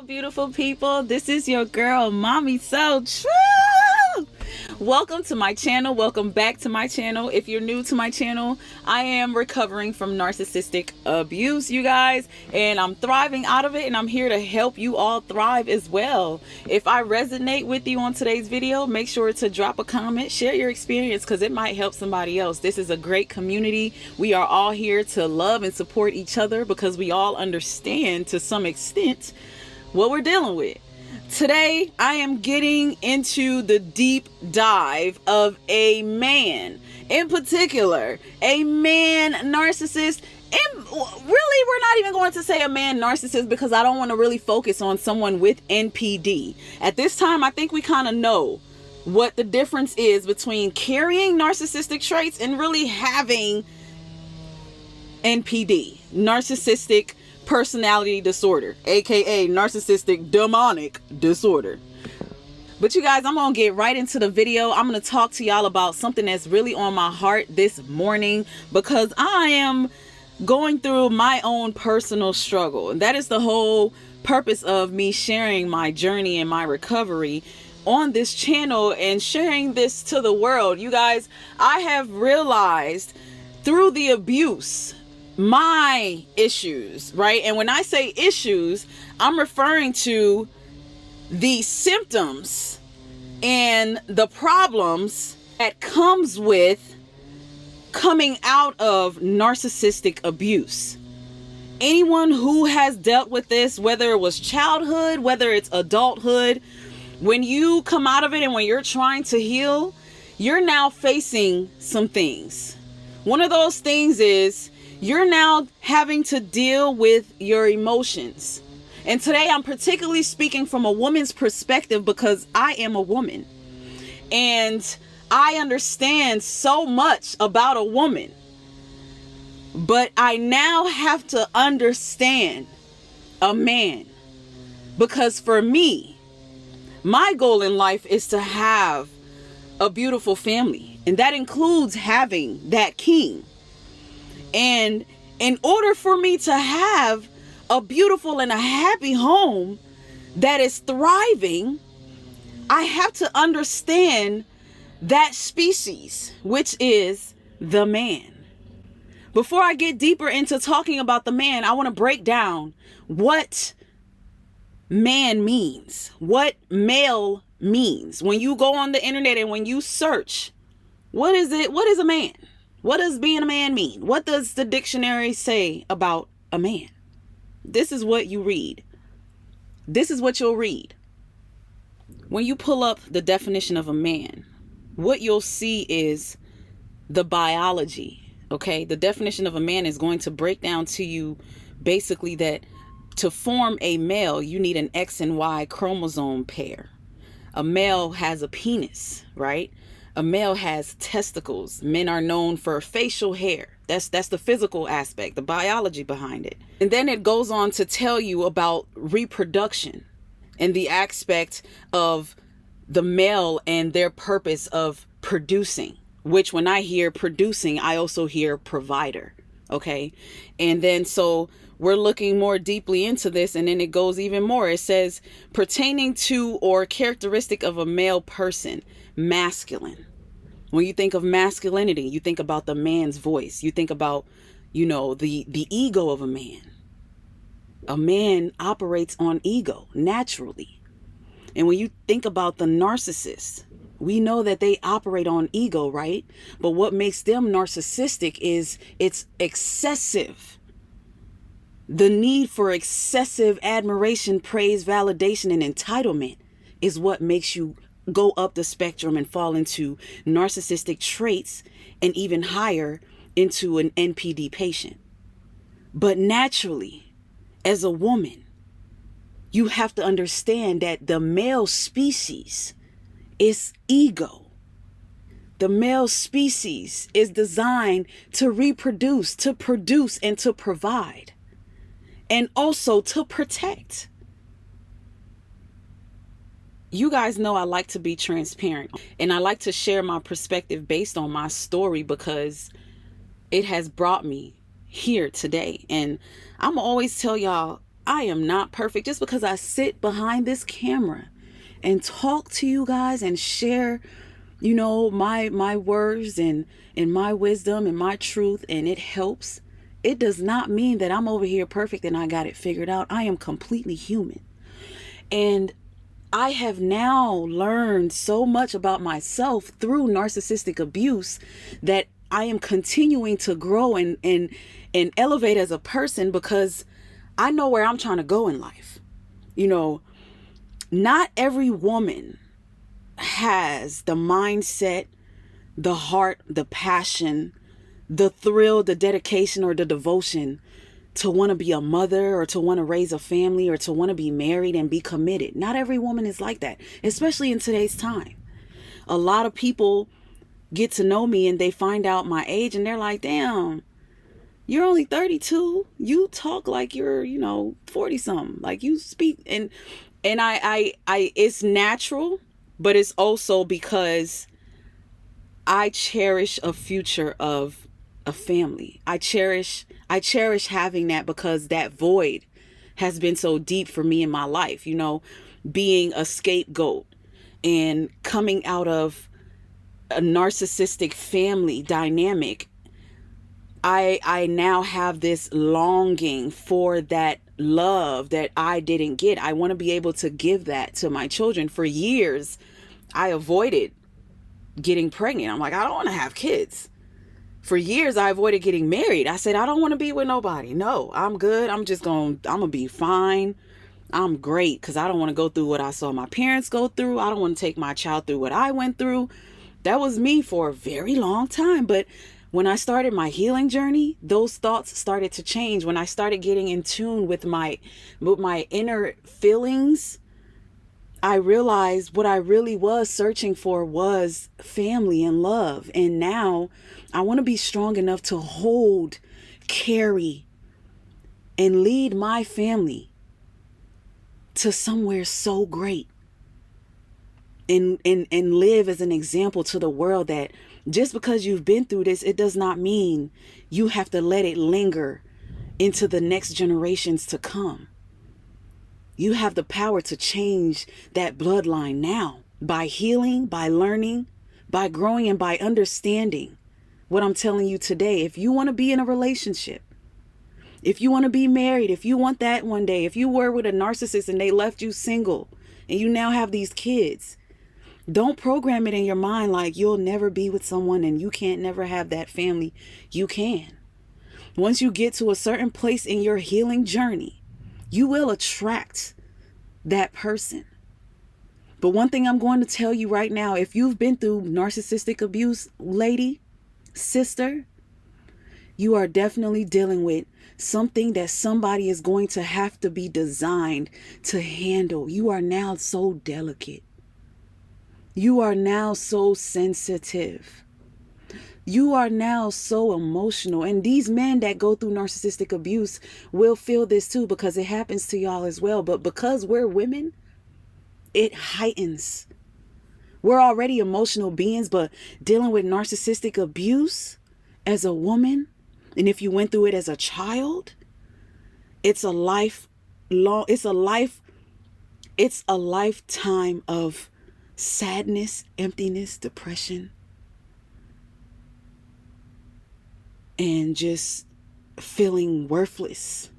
beautiful people? This is your girl, Mommy So True. Welcome to my channel. Welcome back to my channel. If you're new to my channel, I am recovering from narcissistic abuse, you guys, and I'm thriving out of it, and I'm here to help you all thrive as well. If I resonate with you on today's video, make sure to drop a comment, share your experience, because it might help somebody else. This is a great community. We are all here to love and support each other because we all understand to some extent what we're dealing with. Today, I am getting into the deep dive of a man, in particular, a man narcissist. And really, we're not even going to say a man narcissist because I don't want to really focus on someone with NPD. At this time, I think we kind of know what the difference is between carrying narcissistic traits and really having NPD, narcissistic personality disorder, aka narcissistic demonic disorder. But you guys, I'm gonna get right into the video. I'm gonna talk to y'all about something that's really on my heart this morning because I am going through my own personal struggle, and that is the whole purpose of me sharing my journey and my recovery on this channel and sharing this to the world. You guys, I have realized through the abuse my issues, right? And when I say issues, I'm referring to the symptoms and the problems that comes with coming out of narcissistic abuse. Anyone who has dealt with this, whether it was childhood, whether it's adulthood, when you come out of it and when you're trying to heal, you're now facing some things. One of those things is you're now having to deal with your emotions. And today I'm particularly speaking from a woman's perspective because I am a woman. And I understand so much about a woman. But I now have to understand a man. Because for me, my goal in life is to have a beautiful family. And that includes having that king. And in order for me to have a beautiful and a happy home that is thriving, I have to understand that species, which is the man. Before I get deeper into talking about the man, I want to break down what man means, what male means. When you go on the internet and when you search, what is it? What is a man? What does being a man mean? What does the dictionary say about a man? This is what you read. This is what you'll read. When you pull up the definition of a man, what you'll see is the biology, okay? The definition of a man is going to break down to you basically that to form a male, you need an X and Y chromosome pair. A male has a penis, right? A male has testicles. Men are known for facial hair. That's the physical aspect, the biology behind it. And then it goes on to tell you about reproduction and the aspect of the male and their purpose of producing, which when I hear producing, I also hear provider. Okay. And then so we're looking more deeply into this, and then it goes even more. It says pertaining to or characteristic of a male person, masculine. When you think of masculinity, you think about the man's voice. You think about, the ego of a man. A man operates on ego naturally. And when you think about the narcissist, we know that they operate on ego, right? But what makes them narcissistic is it's excessive. The need for excessive admiration, praise, validation, and entitlement is what makes you go up the spectrum and fall into narcissistic traits and even higher into an NPD patient. But naturally, as a woman, you have to understand that the male species is ego. The male species is designed to reproduce, to produce, and to provide, and also to protect. You guys know I like to be transparent, and I like to share my perspective based on my story because it has brought me here today. And I'm always tell y'all, I am not perfect. Just because I sit behind this camera and talk to you guys and share, my words and my wisdom and my truth, and it helps, it does not mean that I'm over here perfect and I got it figured out. I am completely human. And I have now learned so much about myself through narcissistic abuse that I am continuing to grow and elevate as a person, because I know where I'm trying to go in life. Not every woman has the mindset, the heart, the passion, the thrill, the dedication, or the devotion to want to be a mother, or to want to raise a family, or to want to be married and be committed. Not every woman is like that, especially in today's time. A lot of people get to know me and they find out my age and they're like, damn, you're only 32. You talk like you're, 40 something. Like you speak. And I it's natural, but it's also because I cherish a future of a family. I cherish having that, because that void has been so deep for me in my life, being a scapegoat and coming out of a narcissistic family dynamic. I now have this longing for that love that I didn't get. I want to be able to give that to my children. For years, I avoided getting pregnant. I'm like, I don't want to have kids. For years, I avoided getting married. I said, I don't want to be with nobody. No, I'm good. I'm going to be fine. I'm great, because I don't want to go through what I saw my parents go through. I don't want to take my child through what I went through. That was me for a very long time. But when I started my healing journey, those thoughts started to change. When I started getting in tune with my inner feelings, I realized what I really was searching for was family and love. And now I want to be strong enough to hold, carry, and lead my family to somewhere so great. And live as an example to the world that just because you've been through this, it does not mean you have to let it linger into the next generations to come. You have the power to change that bloodline now by healing, by learning, by growing, and by understanding what I'm telling you today. If you want to be in a relationship, if you want to be married, if you want that one day, if you were with a narcissist and they left you single and you now have these kids, don't program it in your mind like you'll never be with someone and you can't never have that family. You can. Once you get to a certain place in your healing journey, you will attract that person. But one thing I'm going to tell you right now, if you've been through narcissistic abuse, lady, sister, you are definitely dealing with something that somebody is going to have to be designed to handle. You are now so delicate. You are now so sensitive. You are now so emotional. And these men that go through narcissistic abuse will feel this too, because it happens to y'all as well. But because we're women, it heightens. We're already emotional beings, but dealing with narcissistic abuse as a woman, and if you went through it as a child, it's a lifetime of sadness, emptiness, depression, and just feeling worthless.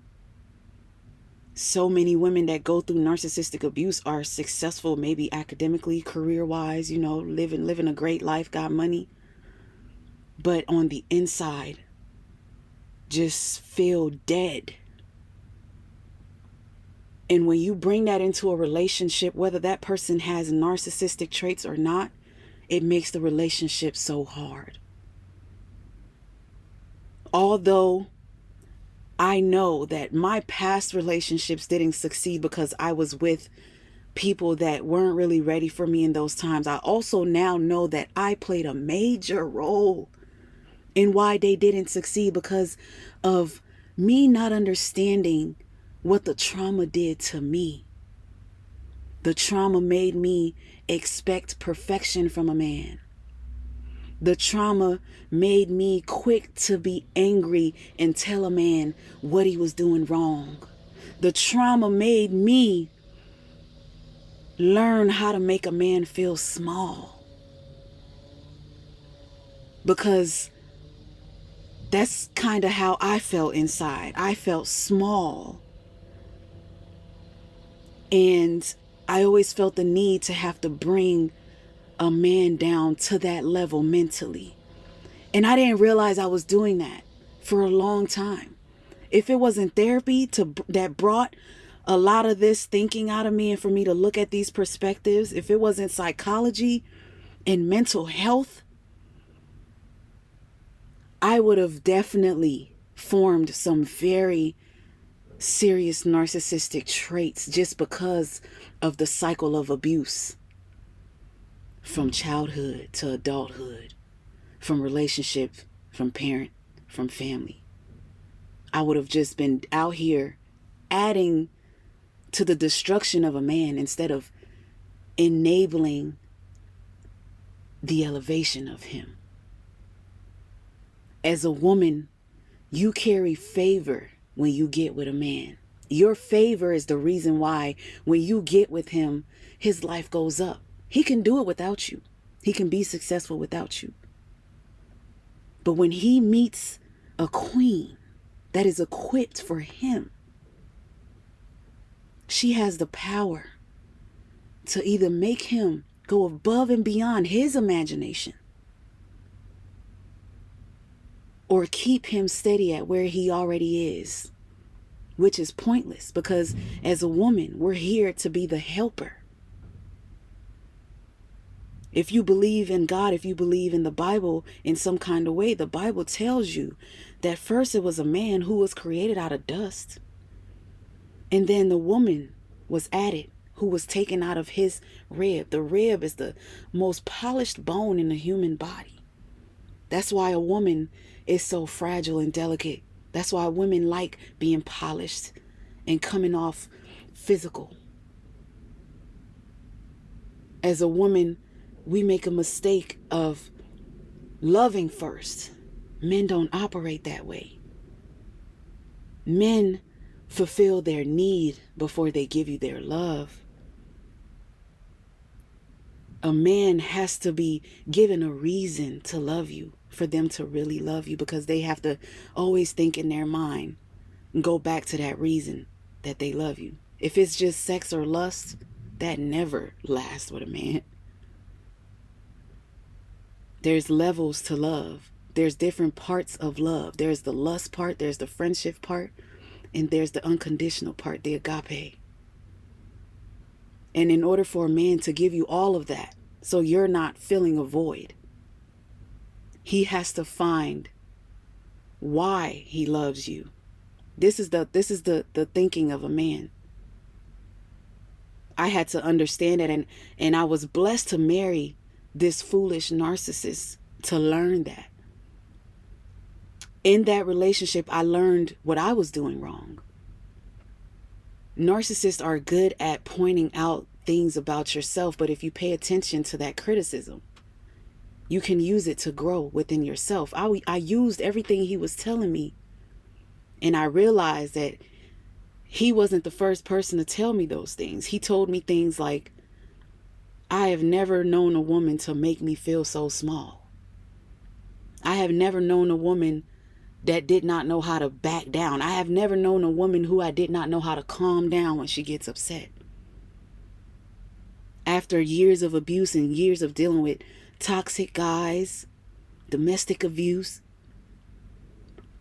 So many women that go through narcissistic abuse are successful, maybe academically, career-wise, living a great life, got money. But on the inside, just feel dead. And when you bring that into a relationship, whether that person has narcissistic traits or not, it makes the relationship so hard. Although I know that my past relationships didn't succeed because I was with people that weren't really ready for me in those times, I also now know that I played a major role in why they didn't succeed, because of me not understanding what the trauma did to me. The trauma made me expect perfection from a man. The trauma made me quick to be angry and tell a man what he was doing wrong. The trauma made me learn how to make a man feel small. Because that's kind of how I felt inside. I felt small. And I always felt the need to have to bring a man down to that level mentally. And I didn't realize I was doing that for a long time. If it wasn't therapy that brought a lot of this thinking out of me and for me to look at these perspectives, if it wasn't psychology and mental health, I would have definitely formed some very serious narcissistic traits just because of the cycle of abuse from childhood to adulthood, from relationship, from parent, from family. I would have just been out here adding to the destruction of a man instead of enabling the elevation of him. As a woman, you carry favor when you get with a man. Your favor is the reason why when you get with him, his life goes up. He can do it without you. He can be successful without you. But when he meets a queen that is equipped for him, she has the power to either make him go above and beyond his imagination or keep him steady at where he already is, which is pointless because as a woman, we're here to be the helper. If you believe in God, if you believe in the Bible in some kind of way, the Bible tells you that first it was a man who was created out of dust. And then the woman was added who was taken out of his rib. The rib is the most polished bone in the human body. That's why a woman is so fragile and delicate. That's why women like being polished and coming off physical. As a woman, we make a mistake of loving first. Men don't operate that way. Men fulfill their need before they give you their love. A man has to be given a reason to love you for them to really love you, because they have to always think in their mind and go back to that reason that they love you. If it's just sex or lust, that never lasts with a man. There's levels to love. There's different parts of love. There's the lust part, there's the friendship part, and there's the unconditional part, the agape. And in order for a man to give you all of that, so you're not filling a void, he has to find why he loves you. This is the thinking of a man. I had to understand it, and I was blessed to marry this foolish narcissist to learn that. In that relationship, I learned what I was doing wrong. Narcissists are good at pointing out things about yourself, but if you pay attention to that criticism, you can use it to grow within yourself. I used everything he was telling me, and I realized that he wasn't the first person to tell me those things. He told me things like, I have never known a woman to make me feel so small. I have never known a woman that did not know how to back down. I have never known a woman who I did not know how to calm down when she gets upset. After years of abuse and years of dealing with toxic guys, domestic abuse,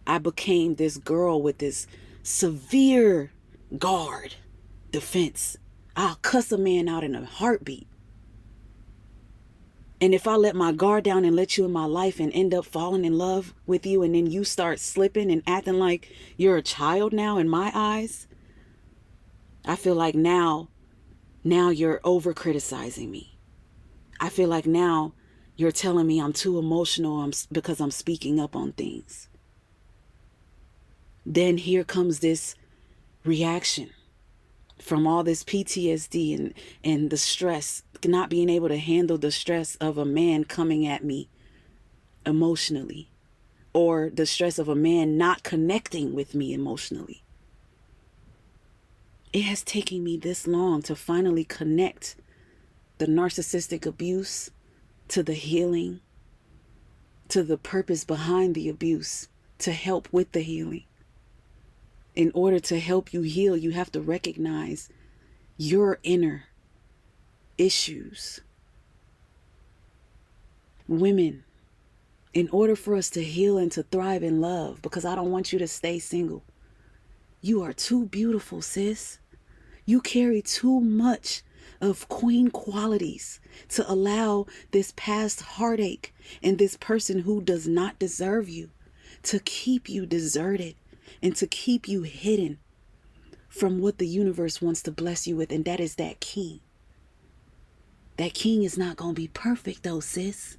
I became this girl with this severe guard defense. I'll cuss a man out in a heartbeat. And if I let my guard down and let you in my life and end up falling in love with you, and then you start slipping and acting like you're a child now in my eyes, I feel like now you're over criticizing me. I feel like now you're telling me I'm too emotional because I'm speaking up on things. Then here comes this reaction from all this PTSD and the stress, not being able to handle the stress of a man coming at me emotionally, or the stress of a man not connecting with me emotionally. It has taken me this long to finally connect the narcissistic abuse to the healing, to the purpose behind the abuse, to help with the healing. In order to help you heal, you have to recognize your inner issues. Women, in order for us to heal and to thrive in love, because I don't want you to stay single. You are too beautiful, sis. You carry too much of queen qualities to allow this past heartache and this person who does not deserve you to keep you deserted and to keep you hidden from what the universe wants to bless you with, and that is that king. That king is not going to be perfect though, sis.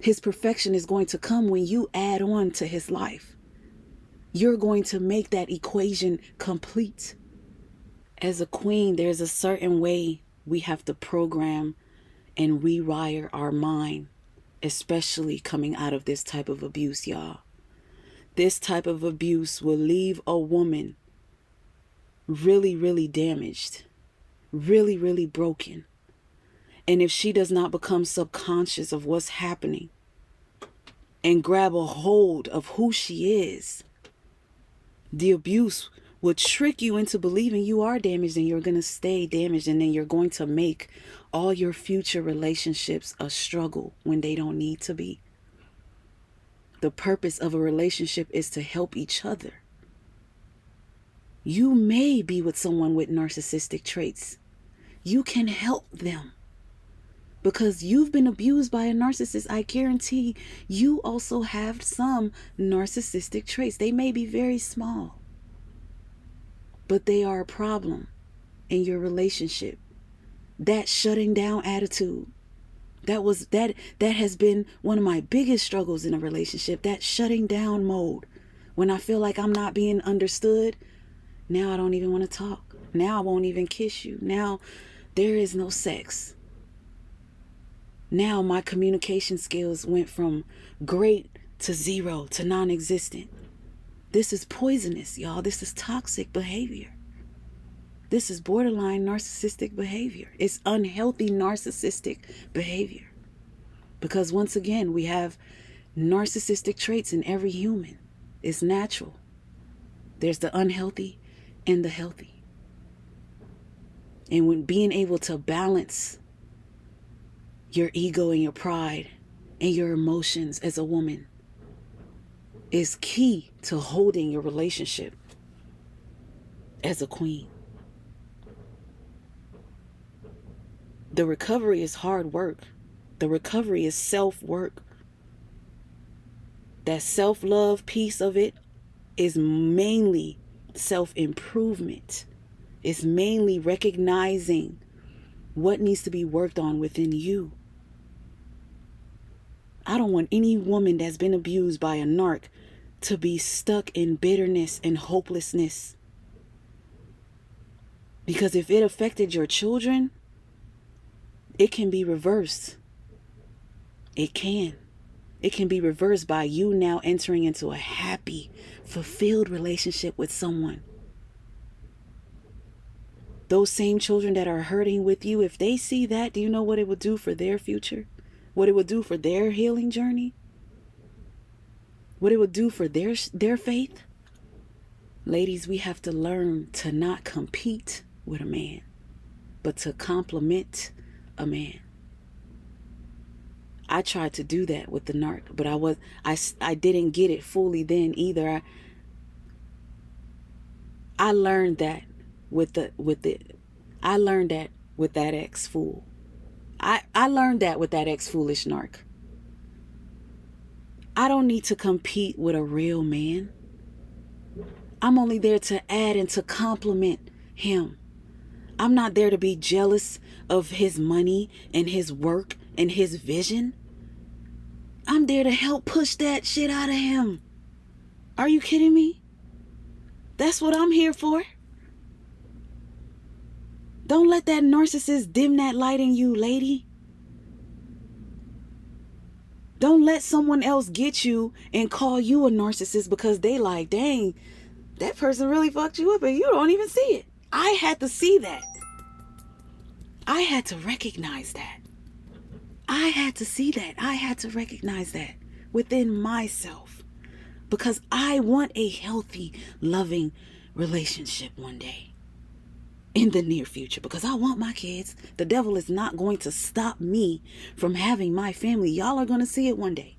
His perfection is going to come when you add on to his life. You're going to make that equation complete. As a queen, there's a certain way we have to program and rewire our mind, especially coming out of this type of abuse, y'all. This type of abuse will leave a woman really, really damaged, really, really broken. And if she does not become subconscious of what's happening and grab a hold of who she is, the abuse will trick you into believing you are damaged and you're going to stay damaged. And then you're going to make all your future relationships a struggle when they don't need to be. The purpose of a relationship is to help each other. You may be with someone with narcissistic traits. You can help them. Because you've been abused by a narcissist, I guarantee you also have some narcissistic traits. They may be very small, but they are a problem in your relationship. That shutting down attitude, that has been one of my biggest struggles in a relationship. That shutting down mode. When I feel like I'm not being understood, now I don't even want to talk. Now I won't even kiss you. Now there is no sex. Now my communication skills went from great to zero to non-existent. This is poisonous, y'all. This is toxic behavior. This is borderline narcissistic behavior. It's unhealthy narcissistic behavior. Because once again, we have narcissistic traits in every human. It's natural. There's the unhealthy and the healthy. And when being able to balance your ego and your pride and your emotions as a woman is key to holding your relationship as a queen. The recovery is hard work. The recovery is self-work. That self-love piece of it is mainly self-improvement. It's mainly recognizing what needs to be worked on within you. I don't want any woman that's been abused by a narc to be stuck in bitterness and hopelessness. Because if it affected your children, it can be reversed. It can. It can be reversed by you now entering into a happy, fulfilled relationship with someone. Those same children that are hurting with you, if they see that, do you know what it would do for their future? What it would do for their healing journey? What it would do for their faith? Ladies, we have to learn to not compete with a man, but to complement a man. I tried to do that with the narc, but I didn't get it fully then either. I learned that with that ex-fool. I learned that with that ex-foolish narc. I don't need to compete with a real man. I'm only there to add and to complement him. I'm not there to be jealous of his money and his work and his vision. I'm there to help push that shit out of him. Are you kidding me? That's what I'm here for. Don't let that narcissist dim that light in you, lady. Don't let someone else get you and call you a narcissist because they like, dang, that person really fucked you up and you don't even see it. I had to see that. I had to recognize that. I had to see that. I had to recognize that within myself, because I want a healthy, loving relationship one day in the near future, because I want my kids. The devil is not going to stop me from having my family. Y'all are going to see it one day.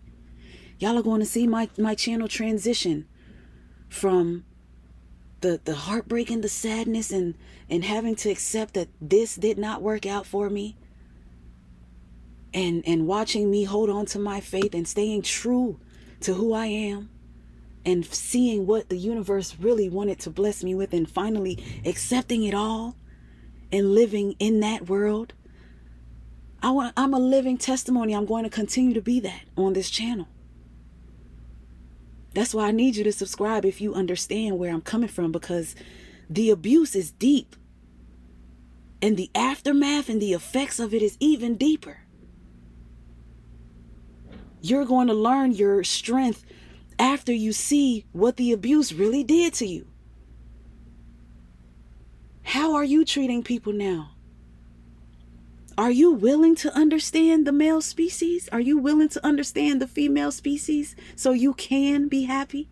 Y'all are going to see my channel transition from the heartbreak and the sadness and having to accept that this did not work out for me, and watching me hold on to my faith and staying true to who I am, and seeing what the universe really wanted to bless me with, and finally accepting it all and living in that world. I'm a living testimony. I'm going to continue to be that on this channel. That's why I need you to subscribe if you understand where I'm coming from, because the abuse is deep. And the aftermath and the effects of it is even deeper. You're going to learn your strength after you see what the abuse really did to you. How are you treating people now? Are you willing to understand the male species? Are you willing to understand the female species so you can be happy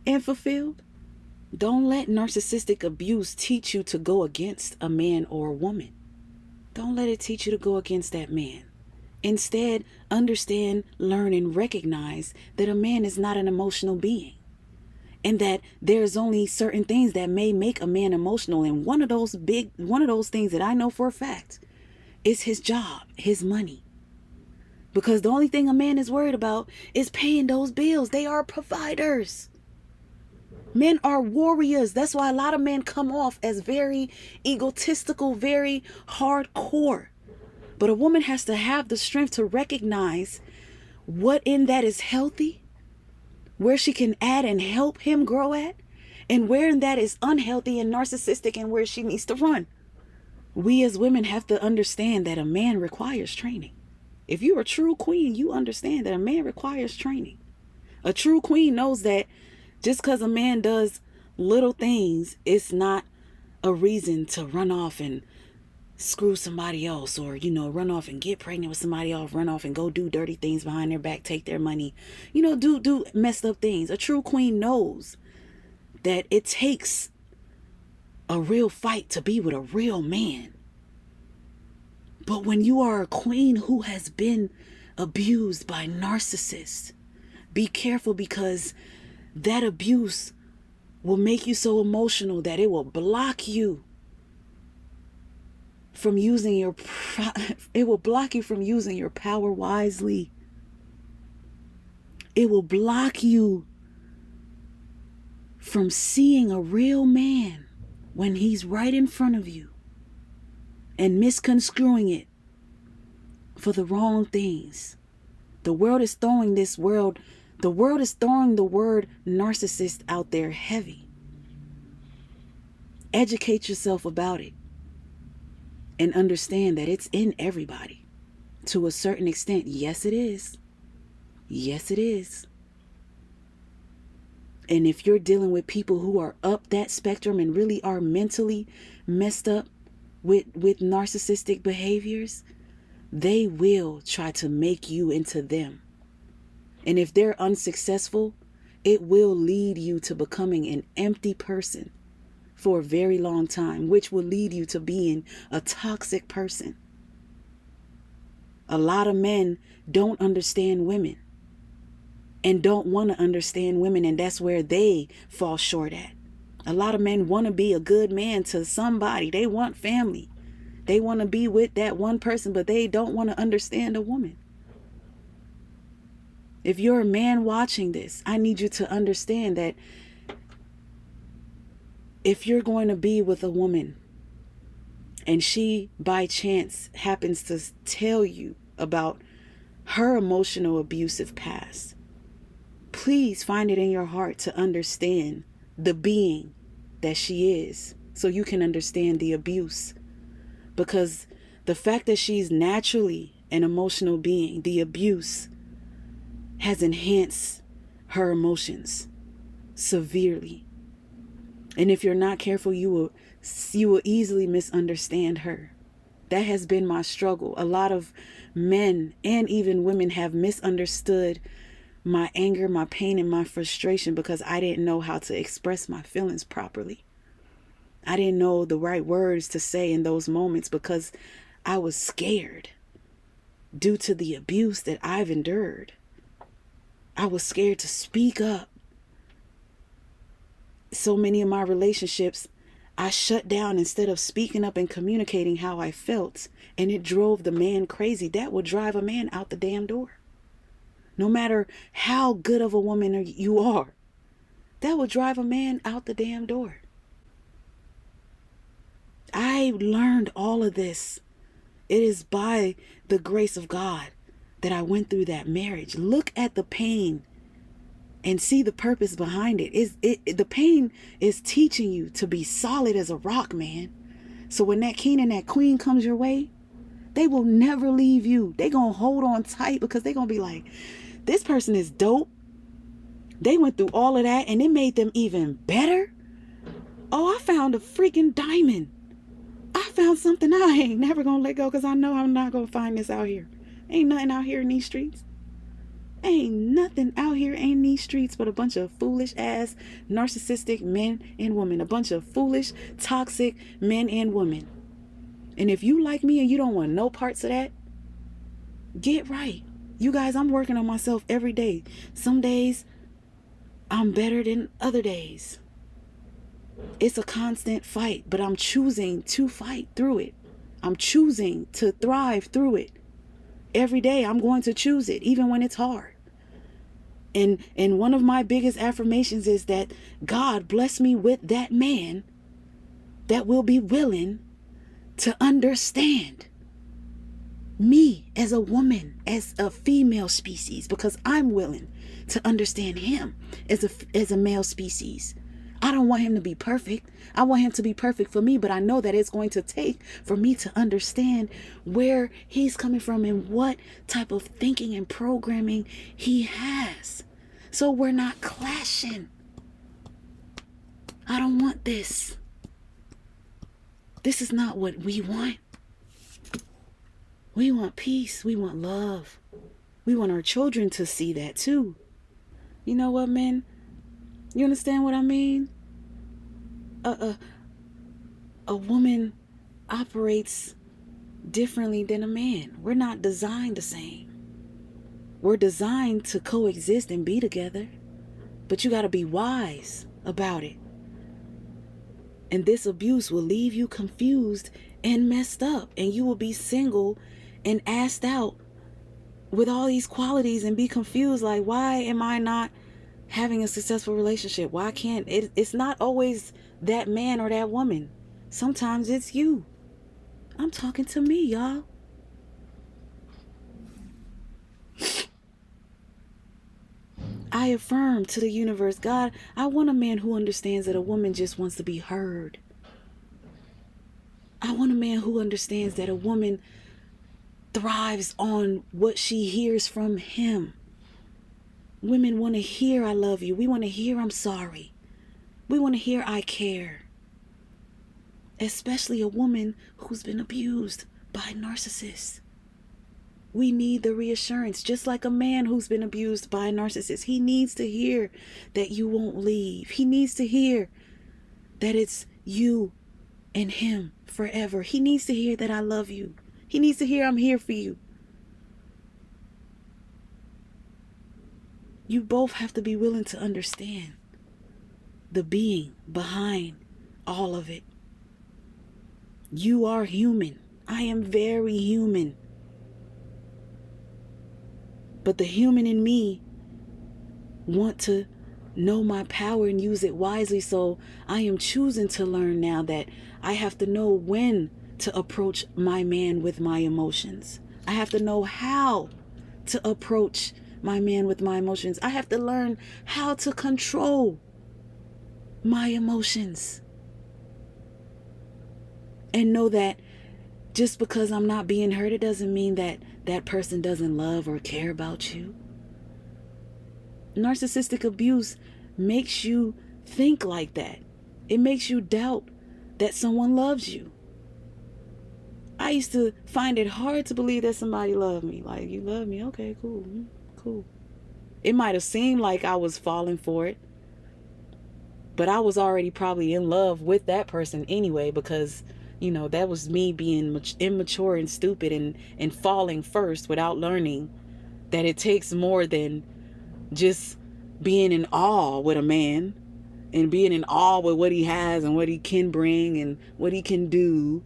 and fulfilled? Don't let narcissistic abuse teach you to go against a man or a woman. Don't let it teach you to go against that man. Instead, understand, learn, and recognize that a man is not an emotional being, and that there's only certain things that may make a man emotional. And one of those things that I know for a fact is his job, his money. Because the only thing a man is worried about is paying those bills. They are providers. Men are warriors. That's why a lot of men come off as very egotistical, very hardcore. But a woman has to have the strength to recognize what in that is healthy, where she can add and help him grow at, and where in that is unhealthy and narcissistic and where she needs to run. We as women have to understand that a man requires training. If you're a true queen, you understand that a man requires training. A true queen knows that just because a man does little things, it's not a reason to run off and screw somebody else, or, run off and get pregnant with somebody else, run off and go do dirty things behind their back, take their money, do messed up things. A true queen knows that it takes a real fight to be with a real man. But when you are a queen who has been abused by narcissists, be careful, because that abuse will make you so emotional that it will block you from using your power wisely. It will block you from seeing a real man when he's right in front of you, and misconstruing it for the wrong things. The world is throwing the word narcissist out there heavy. Educate yourself about it and understand that it's in everybody to a certain extent. Yes, it is. Yes, it is. And if you're dealing with people who are up that spectrum and really are mentally messed up with narcissistic behaviors, they will try to make you into them. And if they're unsuccessful, it will lead you to becoming an empty person for a very long time, which will lead you to being a toxic person. A lot of men don't understand women and don't want to understand women, and that's where they fall short at. A lot of men want to be a good man to somebody. They want family. They want to be with that one person, but they don't want to understand a woman. If you're a man watching this, I need you to understand that if you're going to be with a woman and she by chance happens to tell you about her emotional abusive past, please find it in your heart to understand the being that she is, so you can understand the abuse. Because the fact that she's naturally an emotional being, the abuse has enhanced her emotions severely. And if you're not careful, you will easily misunderstand her. That has been my struggle. A lot of men and even women have misunderstood my anger, my pain, and my frustration because I didn't know how to express my feelings properly. I didn't know the right words to say in those moments because I was scared due to the abuse that I've endured. I was scared to speak up. So many of my relationships, I shut down instead of speaking up and communicating how I felt. And it drove the man crazy. That would drive a man out the damn door. No matter how good of a woman you are, that would drive a man out the damn door. I learned all of this. It is by the grace of God that I went through that marriage. Look at the pain and see the purpose behind it. The pain is teaching you to be solid as a rock, man. So when that king and that queen comes your way, they will never leave you. They gonna hold on tight because they gonna be like, this person is dope. They went through all of that and it made them even better. Oh, I found a freaking diamond. I found something I ain't never gonna let go because I know I'm not gonna find this out here. Ain't nothing out here in these streets. Ain't nothing out here in these streets but a bunch of foolish ass narcissistic men and women. A bunch of foolish, toxic men and women. And if you like me and you don't want no parts of that, get right. You guys, I'm working on myself every day. Some days I'm better than other days. It's a constant fight, but I'm choosing to fight through it. I'm choosing to thrive through it. Every day I'm going to choose it, even when it's hard. And one of my biggest affirmations is that God bless me with that man that will be willing to understand me as a woman, as a female species, because I'm willing to understand him as a male species. I don't want him to be perfect. I want him to be perfect for me, but I know that it's going to take for me to understand where he's coming from and what type of thinking and programming he has. So we're not clashing. I don't want this. This is not what we want. We want peace. We want love. We want our children to see that too. You know what, men? You understand what I mean? A woman operates differently than a man. We're not designed the same. We're designed to coexist and be together. But you got to be wise about it. And this abuse will leave you confused and messed up. And you will be single and asked out with all these qualities and be confused. Like, why am I not having a successful relationship? Why can't it? It's not always that man or that woman. Sometimes it's you. I'm talking to me, y'all. I affirm to the universe, God, I want a man who understands that a woman just wants to be heard. I want a man who understands that a woman thrives on what she hears from him. Women want to hear I love you. We want to hear I'm sorry. We want to hear I care. Especially a woman who's been abused by narcissists. We need the reassurance, just like a man who's been abused by a narcissist. He needs to hear that you won't leave. He needs to hear that it's you and him forever. He needs to hear that I love you. He needs to hear I'm here for you. You both have to be willing to understand the being behind all of it. You are human. I am very human. But the human in me want to know my power and use it wisely. So I am choosing to learn now that I have to know when to approach my man with my emotions. I have to know how to approach my man with my emotions. I have to learn how to control my emotions. And know that just because I'm not being heard, it doesn't mean that that person doesn't love or care about you. Narcissistic abuse makes you think like that. It makes you doubt that someone loves you. I used to find it hard to believe that somebody loved me. Like, you love me? Okay, cool. Cool. It might have seemed like I was falling for it, but I was already probably in love with that person anyway, because, you know, that was me being immature and stupid and falling first without learning that it takes more than just being in awe with a man and being in awe with what he has and what he can bring and what he can do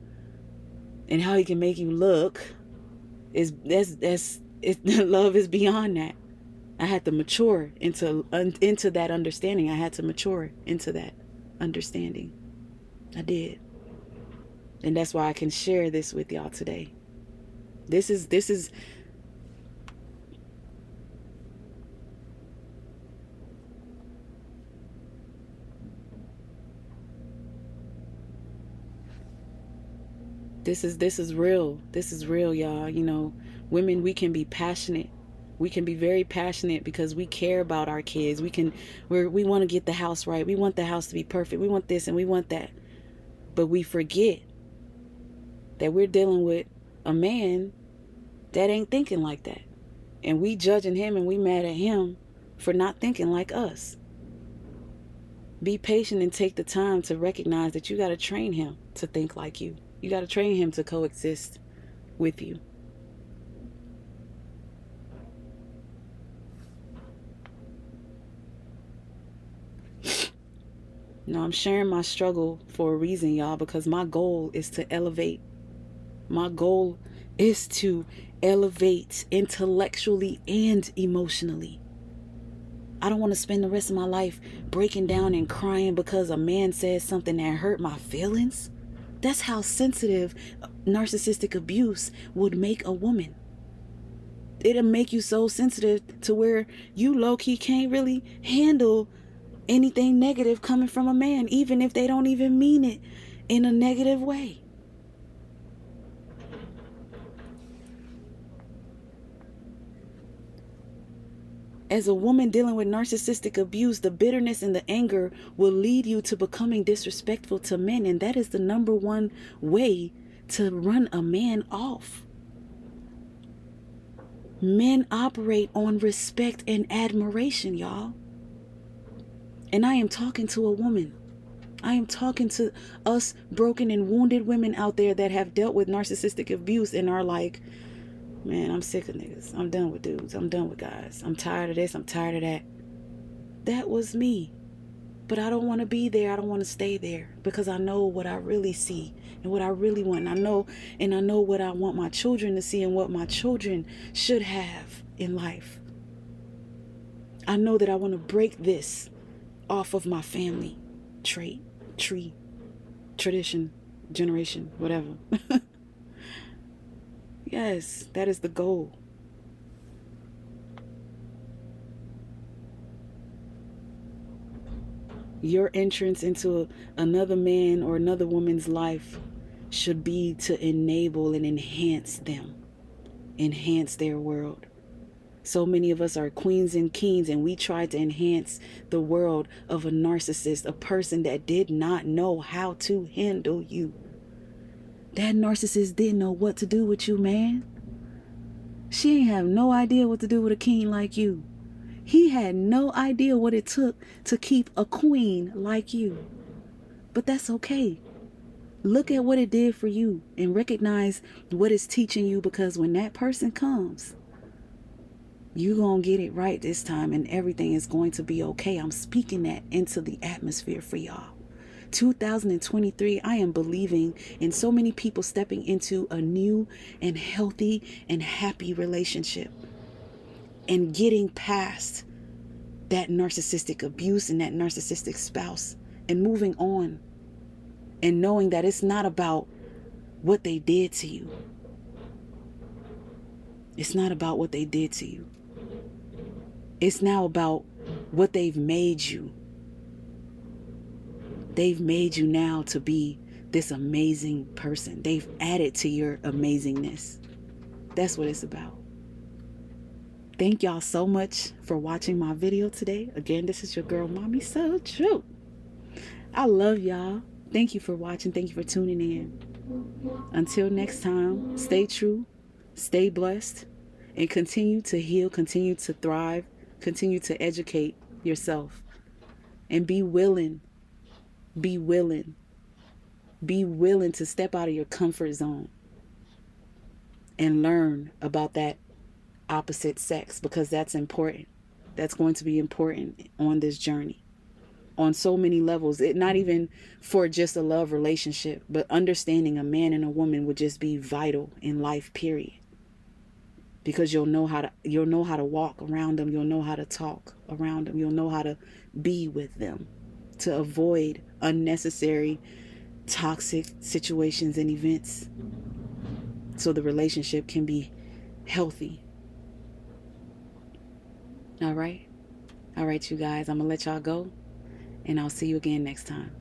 and how he can make you look. Love is beyond that. I had to mature into that understanding. I had to mature into that understanding. I did. And that's why I can share this with y'all today. This is real. This is real, y'all. You know, women, we can be passionate. We can be very passionate because we care about our kids. We want to get the house right. We want the house to be perfect. We want this and we want that. But we forget that we're dealing with a man that ain't thinking like that. And we judging him and we mad at him for not thinking like us. Be patient and take the time to recognize that you got to train him to think like you. You got to train him to coexist with you. No, I'm sharing my struggle for a reason, y'all, because my goal is to elevate. My goal is to elevate intellectually and emotionally. I don't want to spend the rest of my life breaking down and crying because a man said something that hurt my feelings. That's how sensitive narcissistic abuse would make a woman. It'll make you so sensitive to where you low-key can't really handle anything negative coming from a man, even if they don't even mean it in a negative way. As a woman dealing with narcissistic abuse, the bitterness and the anger will lead you to becoming disrespectful to men. And that is the number one way to run a man off. Men operate on respect and admiration, y'all. And I am talking to a woman. I am talking to us broken and wounded women out there that have dealt with narcissistic abuse and are like, man, I'm sick of niggas. I'm done with dudes. I'm done with guys. I'm tired of this. I'm tired of that. That was me. But I don't want to be there. I don't want to stay there because I know what I really see and what I really want. And I know what I want my children to see and what my children should have in life. I know that I want to break this off of my family tree, tradition, generation, whatever. Yes, that is the goal. Your entrance into another man or another woman's life should be to enable and enhance them, enhance their world. So many of us are queens and kings, and we try to enhance the world of a narcissist, a person that did not know how to handle you. That narcissist didn't know what to do with you, man. She ain't have no idea what to do with a king like you. He had no idea what it took to keep a queen like you. But that's okay. Look at what it did for you and recognize what it's teaching you, because when that person comes, you're going to get it right this time and everything is going to be okay. I'm speaking that into the atmosphere for y'all. 2023, I am believing in so many people stepping into a new and healthy and happy relationship and getting past that narcissistic abuse and that narcissistic spouse and moving on and knowing that it's not about what they did to you. It's not about what they did to you. It's now about what they've made you. They've made you now to be this amazing person. They've added to your amazingness. That's what it's about. Thank y'all so much for watching my video today. Again, this is your girl, Mommy So True. I love y'all. Thank you for watching. Thank you for tuning in. Until next time, stay true, stay blessed, and continue to heal, continue to thrive, continue to educate yourself. And be willing to step out of your comfort zone and learn about that opposite sex, because that's important. That's going to be important on this journey on so many levels. It not even for just a love relationship, but understanding a man and a woman would just be vital in life, period. Because you'll know how to walk around them, you'll know how to talk around them, you'll know how to be with them to avoid unnecessary toxic situations and events, so the relationship can be healthy. All right, you guys, I'm gonna let y'all go, and I'll see you again next time.